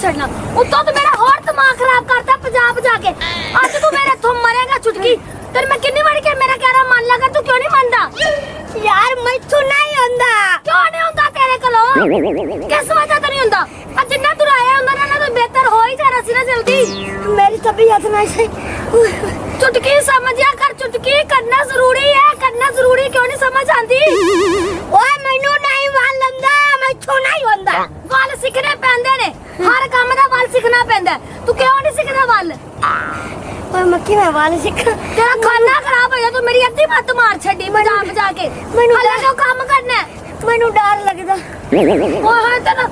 छड़ना उतो तो मेरा और दिमाग खराब करता पंजाब जाके आज तू मेरे इथों मरेगा चुटकी तेरे मैं कितनी बार के मेरा कह रहा मान लगा तू क्यों नहीं मानदा यार मैथू नहीं हुंदा क्यों नहीं हुंदा तेरे कोलो किस वजह तो नहीं हुंदा आज जिन्ना तू आया हुंदा ना तो बेहतर हो ही जाना सी ना जल्दी मेरी तबीयत नहीं सही चुटकी समझिया कर चुटकी करना जरूरी है करना जरूरी क्यों नहीं समझ आंदी ओए मैनू नहीं मान लंदा मैथू नहीं हुंदा गल सिखने पैंदे ने हर काम दा वाल सीखना पैंदा तू क्यों नहीं सीखदा वाल ओए मक्की मैं वाल सीखा तेरा खाना खराब हो जा तू मेरी अद्धी मत मार छड्डी बजा के मैनू हले तो काम करना मैनू डर लगदा ओए होए तेरा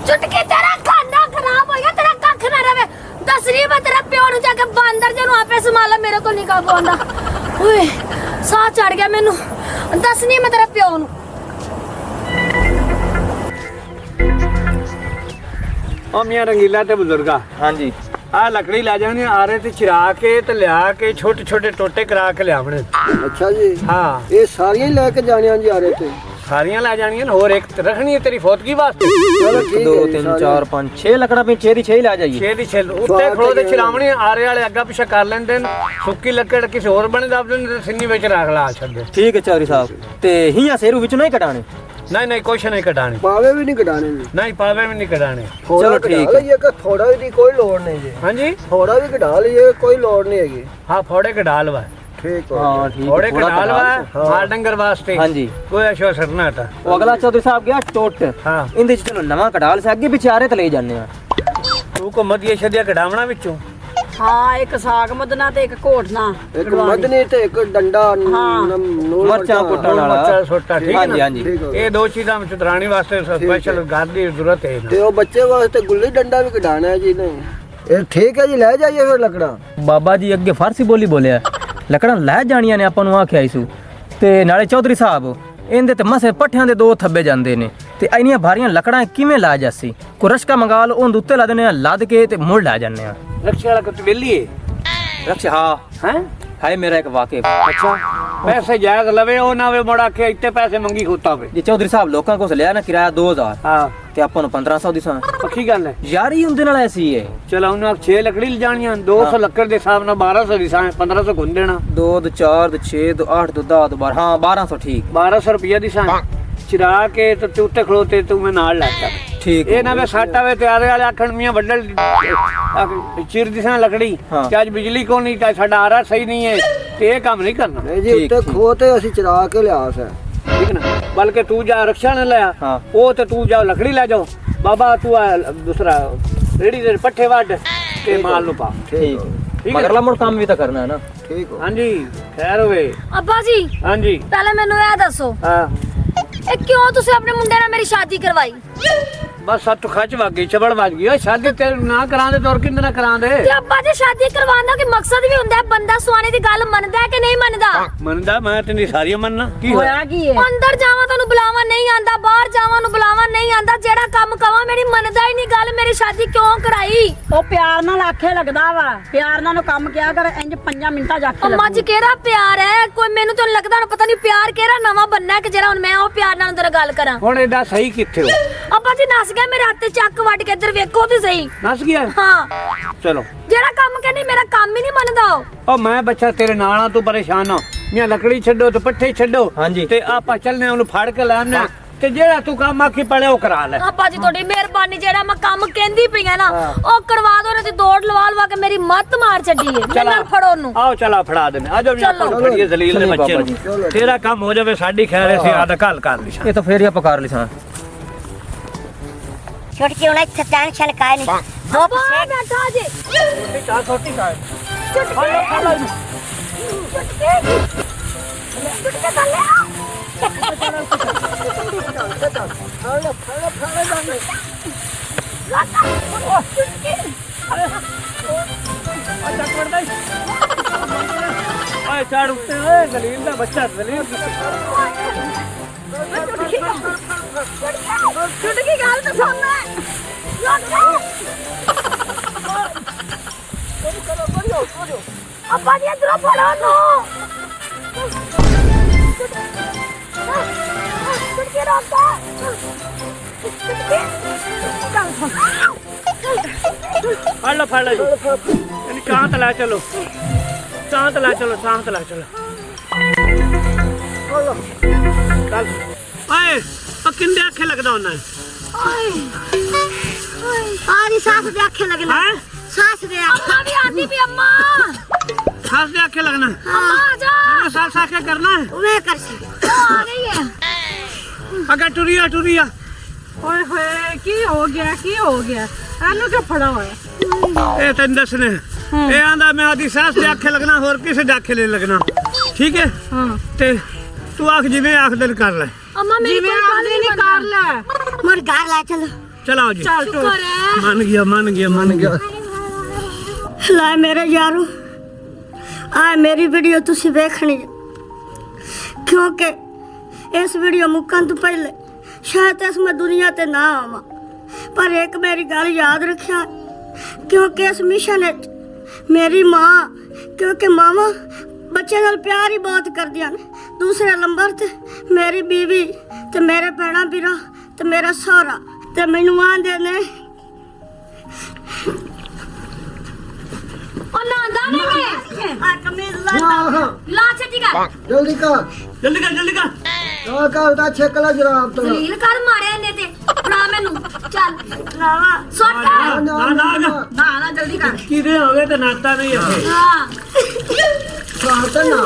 चुटकी तेरा खाना खराब हो गया तेरा कख ना रवे दसरी मैं तेरा प्यो नु जाके बंदर जनु आपे संभाला मेरे को नहीं काबू आंदा ओए साह चढ़ गया मेनू दसनी मैं तेरे प्यो नु मियां रंगीला ते बुजुर्गा हाँ जी आ लकड़ी लै जानी आरे ते चिरा के ते लिया के छोटे छोटे टोटे करा के लियावणे अच्छा जी हाँ ये सारियां लेके जानियां जी आ रहे थे सारियां लै जानियां और एक रखनी है तेरी फौतगी वास्ते चलो ठीक 2 है 3 4 5 6 लकड़ा पे 6 दी 6 ला जाइए छे दी छे उत्ते खड़ो ते चिरावणी आरे वाले अग्गा पिछा कर लेंदे सुक्की लकड़ किसी होर बने दब देंदे सिन्नी विच रख ला छड्डे ठीक है चौधरी साहब ते हियां सेरू विच नहीं कटाने नहीं नहीं कुछ नहीं कटाने पावे भी नहीं कटाने जी नहीं पावे भी नहीं कटाने थोड़ा ठीक कटा लीजिए कि थोड़ा भी कोई लोड़ नहीं जी हाँ जी थोड़ा भी कटा लीजिए कोई लोड़ नहीं है हाँ फोड़े कडाल वा ठीक है हाँ ठीक फोड़े थोड़ा कडाल कटा वा माल डंगर वास्ते हाँ जी कोई अशो सरना था वो अगला चौधरी साहब गया टोट हाँ इंदे च चलो नवा कटाल से अगे पिछे आरे ते ले जाने तू को मदिया छदिया कडावना विचों हाँ एक साग मदना ते एक घोटना एक मदनी ते एक डंडा नूल मरचा कुटन वाला मरचा सोटा ठीक हाँ है जी ना हाँ जी ये दो चीज़ां में चतरानी वास्ते स्पेशल घर की जरूरत है ते वो बच्चे वास्ते गुल्ली डंडा भी कटाना है जी नहीं ये ठीक है जी ले जाइए फिर लकड़ा बाबा जी अगे फारसी बोली बोलिया लकड़ा लै जानियां ने आपां नु आख्या इसू ते नाले चौधरी साहब इंदे ते मसे पट्ठियां दे दो थब्बे जांदे ने ते इन्नियां भारियां लकड़ां किवें ला जासी को रश्का मंगा लो ओंदे उत्ते ला देने लद के ते मुड़ ला जाने रक्षा वाला कुछ वेली है रक्षा हाँ हैं है मेरा एक वाकिफ अच्छा पैसे जायज लवे ओ ना वे मोड़ा के इतने पैसे मंगी खोता वे जे चौधरी साहब लोकां को लिया ना किराया 2000 हाँ ते आपां नु 1500 दिसा पक्की गल है यारी उंदे नाल ऐसी है चलो उन्हें 6 लकड़ी ले जानियां 200 लकड़ दे हिसाब नाल 1200 दी सां 1500 गुन देना 2 2 4 2 6 2 8 2 10 2 12 हाँ 1200 ठीक 1200 रुपया दी सां चिरा के तो चूते खड़ोते तू मैं नाल लाता ठीक ये ना वे साटा वे तैयारे वाले आखण मियां बड्डल चिर दिसा लकड़ी हाँ। कि आज बिजली को नहीं चाहे साडा आरा सही नहीं है ते ये काम नहीं करना नहीं जी ठीक, उत्ते ठीक। खो ते असि चरा के लिया से ठीक ना बल्कि तू जा रक्षा न लाया हाँ। वो तो तू जा लकड़ी ले जाओ बाबा तू दूसरा रेडी दे पट्ठे वाड के माल नु पा ठीक ठीक है मगरला मुड़ काम भी तो करना है ना ठीक हो हाँ जी खैर होवे अब्बा जी हाँ जी पहले मैनू ये दसो हाँ ਇਹ ਕਿਉਂ ਤੁਸੀਂ ਆਪਣੇ ਮੁੰਡੇ ਨਾਲ ਮੇਰੀ ਸ਼ਾਦੀ ਕਰਵਾਈ बस सत खच वग गई चबड़ वज गई शादी तेरे ना करांदे तो और किंदे ना करांदे ਤੇ ਅੱਬਾ ਜੀ ਸ਼ਾਦੀ ਕਰਵਾਉਣ ਦਾ ਕੀ ਮਕਸਦ ਵੀ ਹੁੰਦਾ ਹੈ ਬੰਦਾ ਸੁਆਣੇ ਦੀ ਗੱਲ ਮੰਨਦਾ ਹੈ ਕਿ ਨਹੀਂ ਮੰਨਦਾ मनदा मैं तेरी सारी मनना की होया ਹੋਇਆ ਕੀ ਹੈ ਅੰਦਰ ਜਾਵਾਂ ਤੁਹਾਨੂੰ ਬੁਲਾਵਾ ਨਹੀਂ ਆਂਦਾ ਬਾਹਰ ਜਾਵਾਂ ਨੂੰ ਬੁਲਾਵਾ ਨਹੀਂ ਆਂਦਾ ਜਿਹੜਾ ਕੰਮ ਕਵਾਂ ਮੇਰੀ ਮੰਨਦਾ ਹੀ ਨਹੀਂ ਗੱਲ ਮੇਰੀ ਸ਼ਾਦੀ ਕਿਉਂ ਕਰਾਈ ਉਹ ਪਿਆਰ ਨਾਲ ਆਖੇ ਲੱਗਦਾ ਵਾ ਪਿਆਰ ਨਾਲ ਨੂੰ ਕੰਮ ਕਿਹਾ ਕਰ ਇੰਜ 5 ਮਿੰਟਾਂ ਜਾ ਕੇ ਅੰਮਾ ਜੀ ਕਿਹੜਾ ਪਿਆਰ ਹੈ ਕੋਈ ਮੈਨੂੰ ਤਾਂ ਲੱਗਦਾ ਹੁਣ ਪਤਾ ਨਹੀਂ ਪਿਆਰ ਕਿਹੜਾ ਨਵਾਂ ਬੰਨਾ ਹੈ ਕਿ ਜਿਹੜਾ ਹੁਣ ਮੈਂ ਉਹ ਪਿਆਰ ਨਾਲ ਤੇਰਾ ਗੱਲ ਕਰਾਂ हुण एडा सही किथे हो ਅੱਬਾ ਜੀ ਨਸ ਗਿਆ ਮੇਰੇ ਹੱਥ ਤੇ ਚੱਕ ਵੱਢ ਕੇ ਇੱਧਰ ਵੇਖੋ ਤੇ ਸਹੀ नस गया ਹਾਂ चलो ਜਿਹੜਾ ਕੰਮ ਕਹਿੰਦੀ ਮੇਰਾ ਕੰਮ ਹੀ ਨਹੀਂ ਮੰਨਦਾ ਉਹ ओ मैं बच्चा तेरे नाला तू परेशान हो मैं लकड़ी छड्डो तो पट्ठे छड्डो हाँ जी। ते आपा चलने ओनु फाड़ के लाने ते जेड़ा तू काम आखी पड़े ओ करा ले ਅੱਬਾ ਜੀ ਤੁਹਾਡੀ ਮਿਹਰਬਾਨੀ ਜਿਹੜਾ ਮੈਂ ਕੰਮ ਕਹਿੰਦੀ ਪਈ ਆ ਨਾ ਉਹ ਕਰਵਾ ਦੋ ਨਾ ਤੇ ਦੌੜ जोड़ लवा के मेरी मत मार छड़ी है। चला मेरे फड़ो नु आओ चला फड़ा देने आ जाओ चलो। ਆਪਾਂ ਫੜੀਏ ਜ਼ਲੀਲ ਦੇ ਚਲੋ ਬੱਚੇ ਬਾਬਾ ਜੀ। ਨੂੰ ਤੇਰਾ ਕੰਮ ਹੋ ਜਾਵੇ ਸਾਡੀ ਖੈਰ ਅਸੀਂ ਆਦਾ ਕੱਲ ਕਰ ਲਈ ਇਹ ਤਾਂ ਫੇਰ ਹੀ ਆਪਾਂ ਕਰ ਲਈ ਸਾਂ ਛੁਟਕੀ ਹੁਣ ਇੱਥੇ ਟੈਨਸ਼ਨ ਕਾਇ ਨਹੀਂ अब्बा बैठा जे ਚਾਹ ਛੋਟੀ ਖਾ ਓਏ ਚੜ ਉੱਤੇ ਓਏ ਜ਼ਲੀਲ ਦਾ ਬੱਚਾ ਜ਼ਲੀਲ छुटकी गाल तो सुनना अब्बा जी इधर फड़ो नु छुटकी रोका ਫੜ ਲਓ ਜੀ ਇਹਨੂੰ ਚਾਹ ਤੇ ਲੈ ਚਲੋ ਚਾਹ ਤੇ ਲੈ ਚਲੋ ਚਾਹ ਤੇ ਲੈ ਚਲੋ ਚੱਲ ਓਏ ਉਹ ਕਿੰਦੇ ਅੱਖੇ ਲੱਗਦਾ ਹੁੰਦਾ ਆਦੀ ਸਾਸ ਦੇ ਅੱਖੇ ਲੱਗਣਾ ਹੈ ਸਾਸ ਦੇ अम्मा भी आती भी अम्मा ਸਾਸ ਦੇ ਅੱਖੇ ਲੱਗਣਾ अम्मा आ जा ਇਹ ਸਾਸ ਆਖੇ ਕਰਨਾ ਵੇ ਕਰ ਸੀ आ गई है ਅੱਗੇ ਟੁਰੀਆ ਟੁਰੀਆ ਓਏ ਹੋਏ ਕੀ ਹੋ ਗਿਆ ਇਹਨੂੰ ਕਿਉਂ ਫੜਾ ਹੋਇਆ ਇਹ ਤੈਨੂੰ ਦੱਸਣੇ ਇਹ ਆਂਦਾ ਮੈਂ ਆਦੀ ਸਾਸ ਦੇ ਅੱਖੇ ਲੱਗਣਾ ਹੋਰ ਕਿਸੇ ਦੇ ਅੱਖੇ ਨਹੀਂ ਲੱਗਣਾ ਠੀਕ ਹੈ ਹਾਂ ਤੇ ਤੂੰ ਆਖ ਜਿਵੇਂ ਆਖ ਦਿਲ ਕਰ ਲੈ अम्मा मेरी ਜਿਵੇਂ कोई गल ਆਖਦੇ नहीं ਨਹੀਂ कर ਕਰ ਲੈ ਮਰ ਘਰ ਲੈ ਚਲੋ ਚਲਾਓ ਜੀ ਚੱਲ ਟੋ शुक्र है ਮੰਨ ਗਿਆ ਮੰਨ ਗਿਆ ਮੰਨ ਗਿਆ ਲੈ ਮੇਰੇ ਯਾਰੋ ਆ ਮੇਰੀ ਵੀਡੀਓ ਤੁਸੀਂ ਵੇਖਣੀ ਹੈ ਕਿਉਂਕਿ ਇਸ ਵੀਡੀਓ ਮੁੱਕਣ ਤੋਂ ਪਹਿਲੇ ਸ਼ਾਇਦ ਇਸ ਮੈਂ ਦੁਨੀਆ ਤੇ ਨਾ ਆਵਾਂ ਪਰ ਇੱਕ ਮੇਰੀ ਗੱਲ ਯਾਦ ਰੱਖਿਆ ਕਿਉਂਕਿ ਇਸ ਮਿਸ਼ਨ ਵਿੱਚ ਮੇਰੀ ਮਾਂ ਕਿਉਂਕਿ ਮਾਵਾਂ ਬੱਚੇ ਨਾਲ ਪਿਆਰ ਹੀ ਬਹੁਤ ਕਰਦੀਆਂ ਨੇ ਦੂਸਰੇ ਨੰਬਰ ਤੇ ਮੇਰੀ ਬੀਵੀ ਤੇ ਮੇਰੇ ਭੈਣਾਂ ਵੀਰਾਂ ਤੇ ਮੇਰਾ ਸਹੁਰਾ ਤੇ ਮੈਨੂੰ ਆਂਦੇ ਨੇ ओ नांदा नहीं ਆ ਕਮੀਜ਼ ਲਾ ला छटी कर ਜਲਦੀ ਕਰ ਜਲਦੀ ਕਰ ਜਲਦੀ ਕਰ ਆ ਕਰ ਦਾ ਛੇਕ ਲਾ ਜਰਾਬ ਤੋਂ रील कर मारे ने ते फड़ा मेनू चल ਲਾਵਾ सुट ਨਾ ਨਾ ਜਲਦੀ ਕਰ ਕਿਰੇ ਹੋਵੇ ਤੇ ਨਾਤਾ ਨਹੀਂ ਇੱਥੇ हां ਸਾਤ ਨਾ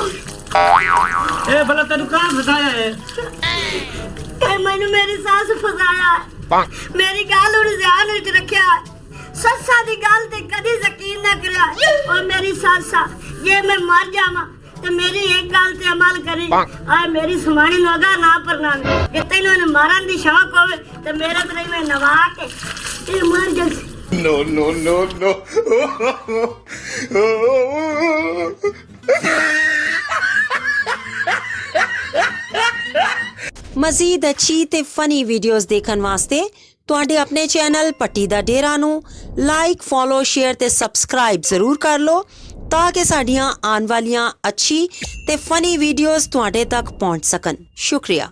ਇਹ ਭਲਾ ਤੈਨੂੰ ਕਾਹ ਫਸਾਇਆ ਹੈ ਕਿ ਮੈਨੂੰ ਮੇਰੀ ਸੱਸ ਫਸਾਇਆ ਹੈ। ਮੇਰੀ ਗੱਲ ਉਹਨੇ ਧਿਆਨ ਵਿੱਚ ਰੱਖਿਆ ਹੈ। ਸੱਸਾਂ ਦੀ ਗੱਲ ਤੇ ਕਦੀ ਯਕੀਨ ਨਾ ਕਰਿਆ ਔਰ ਮੇਰੀ ਸੱਸਾ ਜੇ ਮੈਂ ਮਰ ਜਾਵਾਂ ਤੇ ਮੇਰੀ ਇੱਕ ਗੱਲ ਤੇ ਅਮਲ ਕਰੀ ਆ ਮੇਰੀ ਸਮਾਣੀ ਨੂੰ ਅਗਾ ਨਾ ਪਰਨਾਵੇ ਕਿ ਤੈਨੂੰ ਇਹਨੂੰ ਮਾਰਨ ਦੀ ਸ਼ੌਕ ਹੋਵੇ ਤੇ ਮੇਰੇ ਤੇ ਮੈਂ ਨਵਾ ਕੇ ਇਹ ਮਰ ਜਾ ਮਜ਼ੀਦ ਅੱਛੀ ਤੇ ਫਨੀ ਵੀਡੀਓਜ਼ ਦੇਖਣ ਵਾਸਤੇ ਤੁਹਾਡੇ ਆਪਣੇ ਚੈਨਲ ਪੱਟੀ ਦਾ ਡੇਰਾ ਨੂੰ ਲਾਈਕ ਫੋਲੋ ਸ਼ੇਅਰ ਤੇ ਸਬਸਕ੍ਰਾਈਬ ਜ਼ਰੂਰ ਕਰ ਲਓ ਤਾਂ ਕਿ ਸਾਡੀਆਂ ਆਉਣ ਵਾਲੀਆਂ ਅੱਛੀ ਤੇ ਫਨੀ ਵੀਡੀਓਜ਼ ਤੁਹਾਡੇ ਤੱਕ ਪਹੁੰਚ ਸਕਣ। ਸ਼ੁਕਰੀਆ।